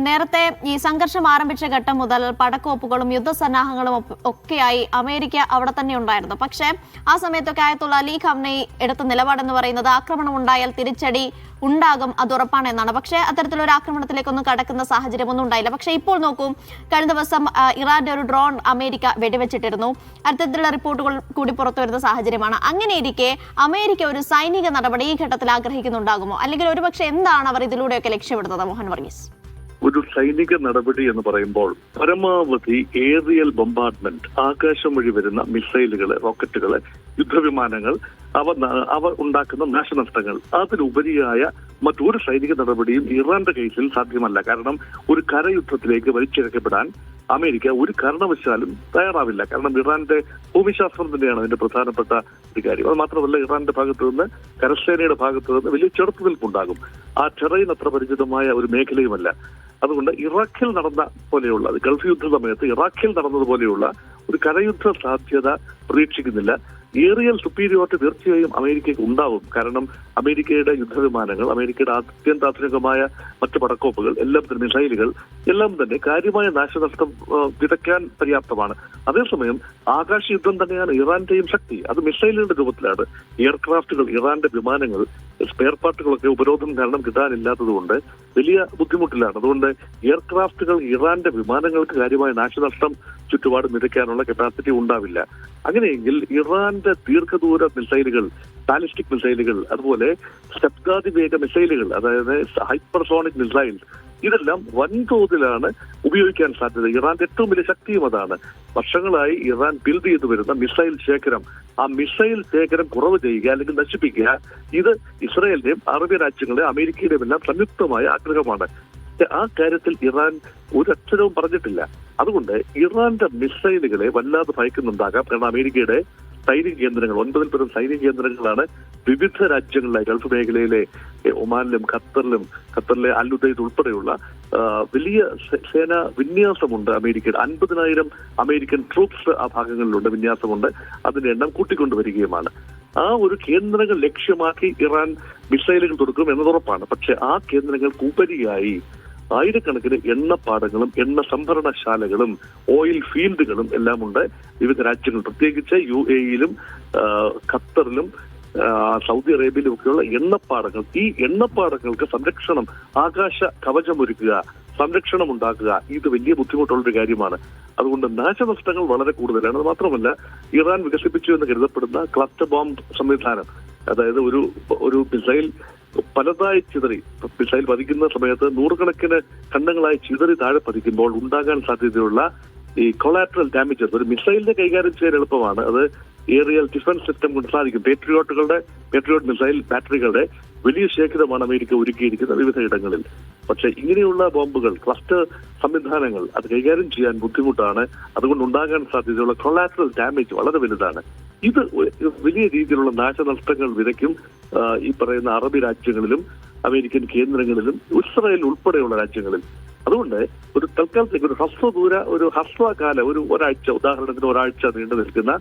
നേരത്തെ ഈ സംഘർഷം ആരംഭിച്ച ഘട്ടം മുതൽ പടക്കോപ്പുകളും യുദ്ധസന്നാഹങ്ങളും ഒക്കെയായി അമേരിക്ക അവിടെ തന്നെ ഉണ്ടായിരുന്നു. പക്ഷേ ആ സമയത്തൊക്കെ ആയത്തുള്ള അലി ഖാംനയി എടുത്ത നിലപാടെന്ന് പറയുന്നത് ആക്രമണം ഉണ്ടായാൽ തിരിച്ചടി ഉണ്ടാകും, അത് ഉറപ്പാണ് എന്നാണ്. പക്ഷേ അത്തരത്തിലൊരു ആക്രമണത്തിലേക്കൊന്നും കടക്കുന്ന സാഹചര്യമൊന്നും ഉണ്ടായില്ല. പക്ഷേ ഇപ്പോൾ നോക്കൂ, കഴിഞ്ഞ ദിവസം ഇറാന്റെ ഒരു ഡ്രോൺ അമേരിക്ക വെടിവെച്ചിട്ടിരുന്നു. അത്തരത്തിലുള്ള റിപ്പോർട്ടുകൾ കൂടി പുറത്തു വരുന്ന സാഹചര്യമാണ്. അങ്ങനെയിരിക്കെ അമേരിക്ക ഒരു സൈനിക നടപടി ഈ ഘട്ടത്തിൽ ആഗ്രഹിക്കുന്നുണ്ടാകുമോ? അല്ലെങ്കിൽ ഒരുപക്ഷെ എന്താണ് അവർ ഇതിലൂടെയൊക്കെ ലക്ഷ്യമിടുന്നത്? മോഹൻ വർഗീസ്. ഒരു സൈനിക നടപടി എന്ന് പറയുമ്പോൾ പരമാവധി ഏറിയൽ ബോംബാർഡ്മെന്റ്, ആകാശം വഴി വരുന്ന മിസൈലുകള്, റോക്കറ്റുകള്, യുദ്ധവിമാനങ്ങൾ, അവ ഉണ്ടാക്കുന്ന നാശനഷ്ടങ്ങൾ, അതിലുപരിയായ മറ്റൊരു സൈനിക നടപടിയും ഇറാന്റെ കേസിൽ സാധ്യമല്ല. കാരണം ഒരു കരയുദ്ധത്തിലേക്ക് വലിച്ചിഴക്കപ്പെടാൻ അമേരിക്ക ഒരു കാരണവശാലും തയ്യാറാവില്ല. കാരണം ഇറാന്റെ ഭൂമിശാസ്ത്രം തന്നെയാണ് അതിന്റെ പ്രധാനപ്പെട്ട ഒരു കാര്യം. അത് മാത്രമല്ല, ഇറാന്റെ ഭാഗത്തു നിന്ന്, കരസേനയുടെ ഭാഗത്തു നിന്ന് വലിയ ചെറുത്തുനിൽപ്പുണ്ടാകും. ആ ടെറൈൻ അത്ര പരിചിതമായ ഒരു മേഖലയുമല്ല. അതുകൊണ്ട് ഇറാഖിൽ നടന്ന പോലെയുള്ള, ഗൾഫ് യുദ്ധ സമയത്ത് ഇറാഖിൽ നടന്നതുപോലെയുള്ള ഒരു കരയുദ്ധ സാധ്യത പ്രതീക്ഷിക്കുന്നില്ല. ഏറിയൽ സുപ്പീരിയോറിറ്റി തീർച്ചയായും അമേരിക്കയ്ക്ക് ഉണ്ടാവും. കാരണം അമേരിക്കയുടെ യുദ്ധവിമാനങ്ങൾ, അമേരിക്കയുടെ അത്യന്താധുനികമായ മറ്റു പടക്കോപ്പുകൾ, എല്ലാം തന്നെ മിസൈലുകൾ എല്ലാം തന്നെ കാര്യമായ നാശനഷ്ടം വിതയ്ക്കാൻ പര്യാപ്തമാണ്. അതേസമയം ആകാശ യുദ്ധം തന്നെയാണ് ഇറാന്റെയും ശക്തി. അത് മിസൈലുകളുടെ രൂപത്തിലാണ്. എയർക്രാഫ്റ്റുകൾ, ഇറാന്റെ വിമാനങ്ങൾ, സ്പെയർ പാർട്ടുകളൊക്കെ ഉപരോധം കാരണം കിട്ടാനില്ലാത്തതുകൊണ്ട് വലിയ ബുദ്ധിമുട്ടിലാണ്. അതുകൊണ്ട് എയർക്രാഫ്റ്റുകൾ, ഇറാന്റെ വിമാനങ്ങൾക്ക് കാര്യമായ നാശനഷ്ടം ചുറ്റുപാട് നിരക്കാനുള്ള കപ്പാസിറ്റി ഉണ്ടാവില്ല. അങ്ങനെയെങ്കിൽ ഇറാന്റെ ദീർഘദൂര മിസൈലുകൾ, ബാലിസ്റ്റിക് മിസൈലുകൾ, അതുപോലെ ശബ്ദാതിവേഗ മിസൈലുകൾ, അതായത് ഹൈപ്പർസോണിക് മിസൈൽ, ഇതെല്ലാം വൻതോതിലാണ് ഉപയോഗിക്കാൻ സാധ്യത. ഇറാന്റെ ഏറ്റവും വലിയ ശക്തിയും അതാണ്. വർഷങ്ങളായി ഇറാൻ ബിൽഡ് ചെയ്തു വരുന്ന മിസൈൽ ശേഖരം, ആ മിസൈൽ ശേഖരം കുറവ് ചെയ്യുക അല്ലെങ്കിൽ നശിപ്പിക്കുക, ഇത് ഇസ്രായേലിന്റെയും അറബ് രാജ്യങ്ങളുടെയും അമേരിക്കയുടെയും എല്ലാം സംയുക്തമായ ആഗ്രഹമാണ്. ആ കാര്യത്തിൽ ഇറാൻ ഒരക്ഷരവും പറഞ്ഞിട്ടില്ല. അതുകൊണ്ട് ഇറാന്റെ മിസൈലുകളെ വല്ലാതെ ഭയക്കുന്നുണ്ടാകാം. കാരണം അമേരിക്കയുടെ സൈനിക കേന്ദ്രങ്ങൾ, 9 പരം സൈനിക കേന്ദ്രങ്ങളാണ് വിവിധ രാജ്യങ്ങളിലായി, ഗൾഫ് മേഖലയിലെ ഒമാനിലും ഖത്തറിലെ അൽ ഉദൈദ് ഉൾപ്പെടെയുള്ള വലിയ സേനാ വിന്യാസമുണ്ട് അമേരിക്കയുടെ. 50,000 അമേരിക്കൻ ട്രൂപ്സ് ആ ഭാഗങ്ങളിലുണ്ട്, വിന്യാസമുണ്ട്. അതിന്റെ എണ്ണം കൂട്ടിക്കൊണ്ടുവരികയുമാണ്. ആ ഒരു കേന്ദ്രങ്ങൾ ലക്ഷ്യമാക്കി ഇറാൻ മിസൈലുകൾ തൊടുക്കും എന്നതുറപ്പാണ്. പക്ഷെ ആ കേന്ദ്രങ്ങൾക്ക് ഉപരിയായി ആയിരക്കണക്കിന് എണ്ണപ്പാടങ്ങളും എണ്ണ സംഭരണശാലകളും ഓയിൽ ഫീൽഡുകളും എല്ലാം ഉണ്ട് വിവിധ രാജ്യങ്ങൾ, പ്രത്യേകിച്ച് UAE-യിലും ഖത്തറിലും സൗദി അറേബ്യയിലും ഒക്കെയുള്ള എണ്ണപ്പാടങ്ങൾ. ഈ എണ്ണപ്പാടങ്ങൾക്ക് സംരക്ഷണം, ആകാശ കവചമൊരുക്കുക, സംരക്ഷണം ഉണ്ടാക്കുക, ഇത് വലിയ ബുദ്ധിമുട്ടുള്ളൊരു കാര്യമാണ്. അതുകൊണ്ട് നാശനഷ്ടങ്ങൾ വളരെ കൂടുതലാണ്. അത് മാത്രമല്ല, ഇറാൻ വികസിപ്പിച്ചു എന്ന് കരുതപ്പെടുന്ന ക്ലസ്റ്റർ ബോംബ് സംവിധാനം, അതായത് ഒരു മിസൈൽ പലതായി ചിതറി, മിസൈൽ പതിക്കുന്ന സമയത്ത് നൂറുകണക്കിന് ഖണ്ഡങ്ങളായി ചിതറി താഴെ പതിക്കുമ്പോൾ ഉണ്ടാകാൻ സാധ്യതയുള്ള ഈ കൊളാറ്ററൽ ഡാമേജസ് ഒരു മിസൈലിനെ കൈകാര്യം ചെയ്യാൻ എളുപ്പമാണ്. അത് ഏറിയൽ ഡിഫൻസ് സിസ്റ്റം കൊണ്ട് സാധിക്കും. പേട്രിയോട്ട് മിസൈൽ ബാറ്ററികളുടെ വലിയ ശേഖരമാണ് അമേരിക്ക ഒരുക്കിയിരിക്കുന്ന വിവിധ ഇടങ്ങളിൽ. പക്ഷെ ഇങ്ങനെയുള്ള ബോംബുകൾ, ക്ലസ്റ്റർ സംവിധാനങ്ങൾ, അത് കൈകാര്യം ചെയ്യാൻ ബുദ്ധിമുട്ടാണ്. അതുകൊണ്ട് ഉണ്ടാകാൻ സാധ്യതയുള്ള കൊളാറ്ററൽ ഡാമേജ് വളരെ വലുതാണ്. ഇത് വലിയ രീതിയിലുള്ള നാശനഷ്ടങ്ങൾ വിതയ്ക്കും ഈ പറയുന്ന അറബ് രാജ്യങ്ങളിലും അമേരിക്കൻ കേന്ദ്രങ്ങളിലും ഇസ്രായേൽ ഉൾപ്പെടെയുള്ള രാജ്യങ്ങളിൽ. അതുകൊണ്ട് ഒരു തൽക്കാലത്തേക്ക് ഒരു ഹ്രസ്വകാല ഒരാഴ്ച, ഉദാഹരണത്തിന് ഒരാഴ്ച നീണ്ടു നിൽക്കുന്ന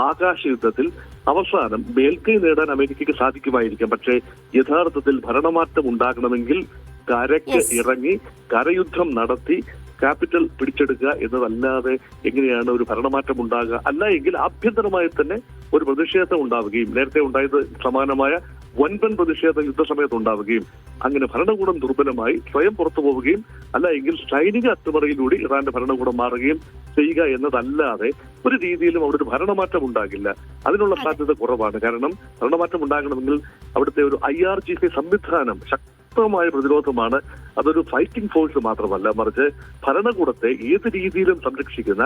ആകാശ യുദ്ധത്തിൽ അവസാനം മേൽക്കൈ നേടാൻ അമേരിക്കയ്ക്ക് സാധിക്കുമായിരിക്കാം. പക്ഷേ യഥാർത്ഥത്തിൽ ഭരണമാറ്റം ഉണ്ടാകണമെങ്കിൽ കരയ്ക്ക് ഇറങ്ങി കരയുദ്ധം നടത്തി ക്യാപിറ്റൽ പിടിച്ചെടുക്കുക എന്നതല്ലാതെ എങ്ങനെയാണ് ഒരു ഭരണമാറ്റം ഉണ്ടാകുക? അല്ല എങ്കിൽ ആഭ്യന്തരമായി തന്നെ ഒരു പ്രതിഷേധം ഉണ്ടാവുകയും, നേരത്തെ ഉണ്ടായത് സമാനമായ വൻപൻ പ്രതിഷേധം യുദ്ധസമയത്ത് ഉണ്ടാവുകയും, അങ്ങനെ ഭരണകൂടം ദുർബലമായി സ്വയം പുറത്തു പോവുകയും, അല്ല എങ്കിൽ സൈനിക അട്ടിമറിയിലൂടെ ഇറാന്റെ ഭരണകൂടം മാറുകയും ചെയ്യുക എന്നതല്ലാതെ ഒരു രീതിയിലും അവിടെ ഒരു ഭരണമാറ്റം ഉണ്ടാകില്ല. അതിനുള്ള സാധ്യത കുറവാണ്. കാരണം ഭരണമാറ്റം ഉണ്ടാകണമെങ്കിൽ അവിടുത്തെ ഒരു IRGC സംവിധാനം ശക്തമായ പ്രതിരോധമാണ്. അതൊരു ഫൈറ്റിംഗ് ഫോഴ്സ് മാത്രമല്ല, മറിച്ച് ഭരണകൂടത്തെ ഏത് രീതിയിലും സംരക്ഷിക്കുന്ന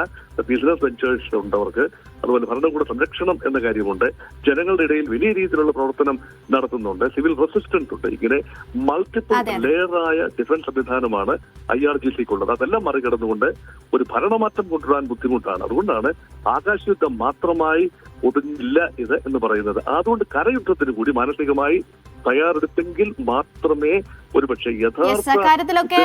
ബിസിനസ് വെഞ്ചേഴ്സ് ഉണ്ടവർക്ക്. അതുപോലെ ഭരണകൂട സംരക്ഷണം എന്ന കാര്യമുണ്ട്. ജനങ്ങളുടെ ഇടയിൽ വലിയ രീതിയിലുള്ള പ്രവർത്തനം നടത്തുന്നുണ്ട്. സിവിൽ റെസിസ്റ്റൻസ് ഉണ്ട്. ഇങ്ങനെ മൾട്ടിപ്പിൾ ലെയറായ ഡിഫൻസ് സംവിധാനമാണ് IRGCക്കുള്ളത്. അതെല്ലാം മറികടന്നുകൊണ്ട് ഒരു ഭരണമാറ്റം കൊണ്ടുവരാൻ ബുദ്ധിമുട്ടാണ്. അതുകൊണ്ടാണ് ആകാശയുദ്ധം മാത്രമായി ഒതുങ്ങില്ല ഇത് എന്ന് പറയുന്നത്. അതുകൊണ്ട് കരയുദ്ധത്തിന് കൂടി മാനസികമായി തയ്യാറെടുത്തെങ്കിൽ മാത്രമേ ഒരുപക്ഷെ കാര്യത്തിലൊക്കെ